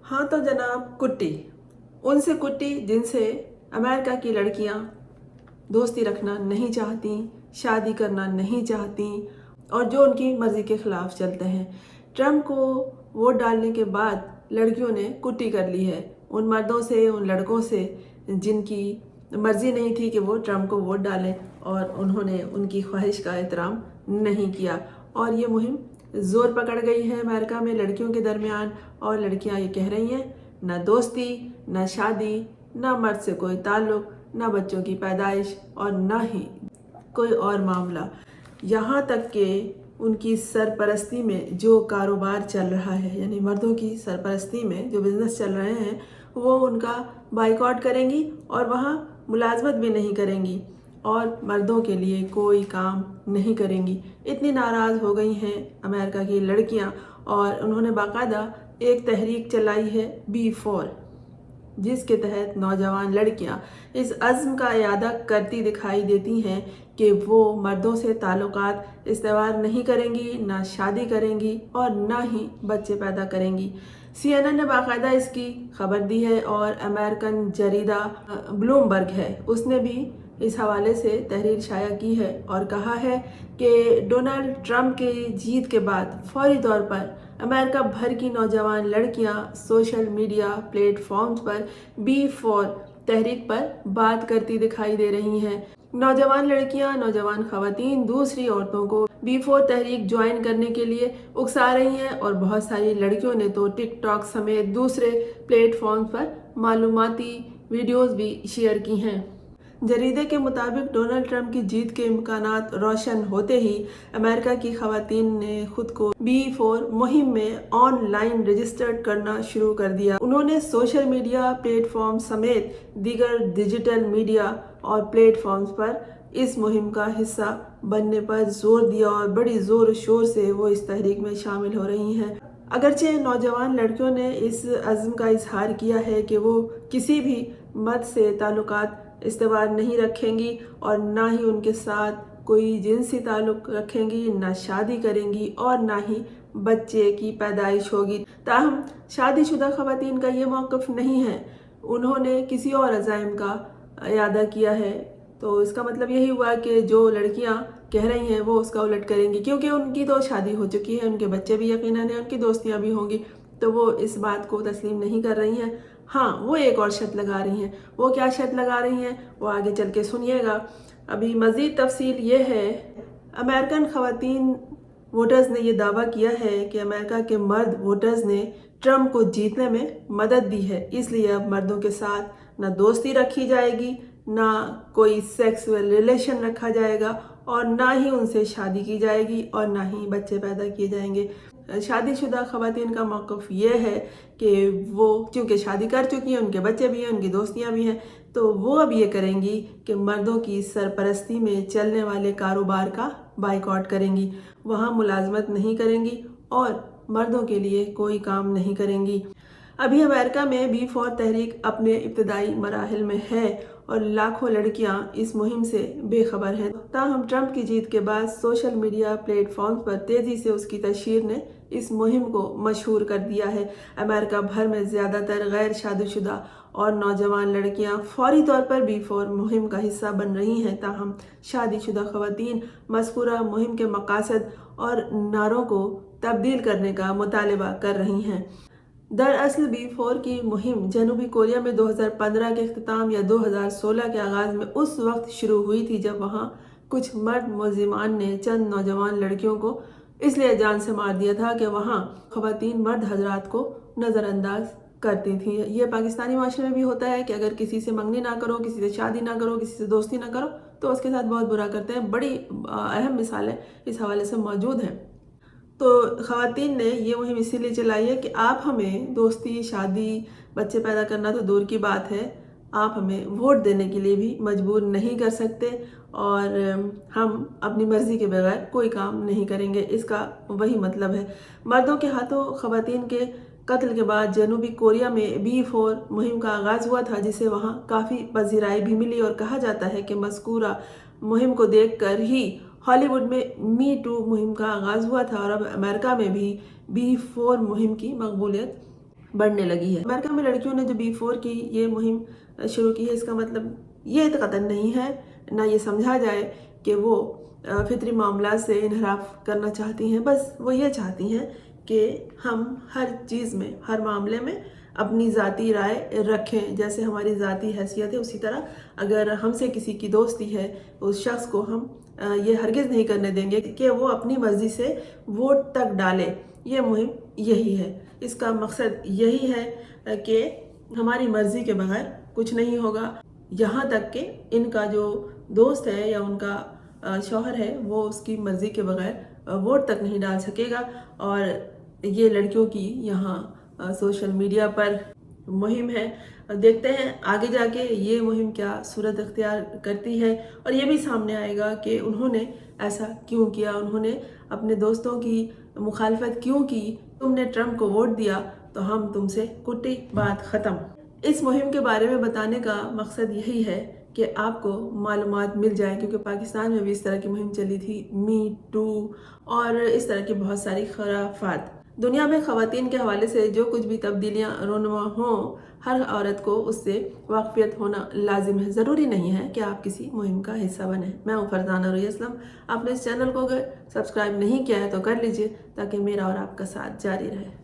हाँ तो जनाब, कुट्टी उनसे कुट्टी जिनसे अमेरिका की लड़कियां दोस्ती रखना नहीं चाहती, शादी करना नहीं चाहती और जो उनकी मर्ज़ी के ख़िलाफ़ चलते हैं। ट्रम्प को वोट डालने के बाद लड़कियों ने कुट्टी कर ली है उन मर्दों से, उन लड़कों से जिनकी मर्ज़ी नहीं थी कि वो ट्रम्प को वोट डालें और उन्होंने उनकी ख्वाहिश का एहतराम नहीं किया। और ये मुहिम ज़ोर पकड़ गई है अमेरिका में लड़कियों के दरमियान और लड़कियां ये कह रही हैं ना दोस्ती, ना शादी, ना मर्द से कोई ताल्लुक़, ना बच्चों की पैदाइश और ना ही कोई और मामला। यहाँ तक कि उनकी सरपरस्ती में जो कारोबार चल रहा है, यानी मर्दों की सरपरस्ती में जो बिज़नेस चल रहे हैं, वो उनका बाइकआउट करेंगी और वहाँ मुलाजमत भी नहीं करेंगी और मर्दों के लिए कोई काम नहीं करेंगी। इतनी नाराज़ हो गई हैं अमेरिका की लड़कियाँ और उन्होंने बाकायदा एक तहरीक चलाई है B4, जिसके तहत नौजवान लड़कियां इस अज़्म का इरादा करती दिखाई देती हैं कि वो मर्दों से ताल्लुकात इस्तेवार नहीं करेंगी, ना शादी करेंगी और ना ही बच्चे पैदा करेंगी। CNN ने बाकायदा इसकी खबर दी है और अमेरिकन जरीदा ब्लूमबर्ग है, उसने भी इस हवाले से तहरीर शाया की है और कहा है कि डोनाल्ड ट्रंप की जीत के बाद फौरी तौर पर अमेरिका भर की नौजवान लड़कियां सोशल मीडिया प्लेटफॉर्म्स पर B4 तहरीक पर बात करती दिखाई दे रही हैं। नौजवान लड़कियां, नौजवान खवातीन दूसरी औरतों को B4 तहरीक ज्वाइन करने के लिए उकसा रही हैं और बहुत सारी लड़कियों ने तो टिकटॉक समेत दूसरे प्लेटफॉर्म्स पर मालूमाती वीडियोस भी शेयर की हैं। जरीदे के मुताबिक डोनाल्ड ट्रंप की जीत के इम्कानात रोशन होते ही अमेरिका की खवातीन ने खुद को B4 मुहिम में ऑनलाइन रजिस्टर्ड करना शुरू कर दिया। उन्होंने सोशल मीडिया प्लेटफॉर्म समेत दीगर डिजिटल मीडिया और प्लेटफॉर्म्स पर इस मुहिम का हिस्सा बनने पर जोर दिया और बड़ी जोर शोर से वो इस तहरीक में शामिल हो रही हैं। अगरचे नौजवान लड़कियों ने इस अज़्म का इजहार किया है कि वो किसी भी मर्द से ताल्लुकात इस्तेवार नहीं रखेंगी और ना ही उनके साथ कोई जिनसी ताल्लुक़ रखेंगी, ना शादी करेंगी और ना ही बच्चे की पैदाइश होगी। ताहम शादीशुदा खवातीन का ये मौक़िफ़ नहीं है, उन्होंने किसी और अज़ाइम का इरादा किया है। तो इसका मतलब यही हुआ कि जो लड़कियां कह रही हैं वो उसका उलट करेंगी, क्योंकि उनकी तो शादी हो चुकी है, उनके बच्चे भी यकीनन हैं, उनकी दोस्तियां भी होंगी, तो वो इस बात को तस्लीम नहीं कर रही हैं। हाँ, वो एक और शर्त लगा रही हैं। वो क्या शर्त लगा रही हैं वो आगे चल के सुनिएगा। अभी मज़ीद तफसील ये है, अमेरिकन ख़वातीन वोटर्स ने ये दावा किया है कि अमेरिका के मर्द वोटर्स ने ट्रंप को जीतने में मदद दी है, इसलिए अब मर्दों के साथ ना दोस्ती रखी जाएगी, ना कोई सेक्सुअल रिलेशन रखा जाएगा और ना ही उनसे शादी की जाएगी और ना ही बच्चे पैदा किए जाएंगे। शादीशुदा खवातीन का मौक़िफ़ ये है कि वो चूँकि शादी कर चुकी हैं, उनके बच्चे भी हैं, उनकी दोस्तियां भी हैं, तो वो अब ये करेंगी कि मर्दों की सरपरस्ती में चलने वाले कारोबार का बाइकआउट करेंगी, वहाँ मुलाजमत नहीं करेंगी और मर्दों के लिए कोई काम नहीं करेंगी। अभी अमेरिका में B4 तहरीक अपने इब्तदाई मराहिल में है और लाखों लड़कियां इस मुहिम से बेखबर हैं। ताहम ट्रंप की जीत के बाद सोशल मीडिया प्लेटफॉर्म्स पर तेज़ी से उसकी तशहीर ने इस मुहिम को मशहूर कर दिया है। अमेरिका भर में ज़्यादातर गैर शादीशुदा और नौजवान लड़कियां फौरी तौर पर B4 मुहिम का हिस्सा बन रही हैं। ताहम शादीशुदा खवातीन मज़कूरा मुहिम के मकासद और नारों को तब्दील करने का मुतालबा कर रही हैं। दरअसल B4 की मुहिम जनूबी कोरिया में 2015 के अख्ताम या 2016 के आगाज़ में उस वक्त शुरू हुई थी जब वहाँ कुछ मर्द मुलजिमान ने चंद नौजवान लड़कियों को इसलिए जान से मार दिया था कि वहाँ खवातीन मर्द हजरात को नज़रअंदाज करती थी। ये पाकिस्तानी माशरे में भी होता है कि अगर किसी से मंगनी ना करो, किसी से शादी ना करो, किसी से दोस्ती ना करो तो उसके साथ बहुत बुरा करते हैं। बड़ी अहम मिसालें इस हवाले से मौजूद हैं। तो ख़वातीन ने ये मुहिम इसीलिए चलाई है कि आप हमें दोस्ती, शादी, बच्चे पैदा करना तो दूर की बात है, आप हमें वोट देने के लिए भी मजबूर नहीं कर सकते और हम अपनी मर्ज़ी के बगैर कोई काम नहीं करेंगे। इसका वही मतलब है। मर्दों के हाथों ख़वातीन के कत्ल के बाद जनूबी कोरिया में B4 मुहिम का आगाज़ हुआ था, जिसे वहाँ काफ़ी पज़ीराई भी मिली और कहा जाता है कि मज़कूरा मुहिम को देखकर ही हॉलीवुड में मी टू मुहिम का आगाज़ हुआ था और अब अमेरिका में भी B4 मुहिम की मकबूलियत बढ़ने लगी है। अमेरिका में लड़कियों ने जो B4 की ये मुहिम शुरू की है, इसका मतलब ये कतई नहीं है, ना ये समझा जाए कि वो फितरी मामला से इनहराफ करना चाहती हैं। बस वो ये चाहती हैं कि हम हर चीज़ में, हर मामले में अपनी ज़ाती राय रखें। जैसे हमारी ज़ाती हैसियत है, उसी तरह अगर हमसे किसी की दोस्ती है, उस शख्स को हम ये हरगिज़ नहीं करने देंगे कि वो अपनी मर्ज़ी से वोट तक डाले। ये मुहिम यही है, इसका मकसद यही है कि हमारी मर्ज़ी के बगैर कुछ नहीं होगा। यहाँ तक कि इनका जो दोस्त है या उनका शौहर है, वो उसकी मर्ज़ी के बगैर वोट तक नहीं डाल सकेगा। और ये लड़कियों की यहाँ सोशल मीडिया पर मुहिम है। देखते हैं आगे जाके ये मुहिम क्या सूरत अख्तियार करती है, और ये भी सामने आएगा कि उन्होंने ऐसा क्यों किया, उन्होंने अपने दोस्तों की मुखालफत क्यों की। तुमने ट्रंप को वोट दिया तो हम तुमसे कुटी, बात ख़त्म। इस मुहिम के बारे में बताने का मकसद यही है कि आपको मालूमात मिल जाए, क्योंकि पाकिस्तान में भी इस तरह की मुहिम चली थी, मी टू और इस तरह की बहुत सारी खराफात। दुनिया में ख़वातीन के हवाले से जो कुछ भी तब्दीलियाँ रोनुमा हों, हर औरत को उससे वाक़फ़ियत होना लाजिम है। ज़रूरी नहीं है कि आप किसी मुहिम का हिस्सा बने। मैं हूँ फरजाना रोई असलम। आपने इस चैनल को अगर सब्सक्राइब नहीं किया है तो कर लीजिए, ताकि मेरा और आपका साथ जारी रहे।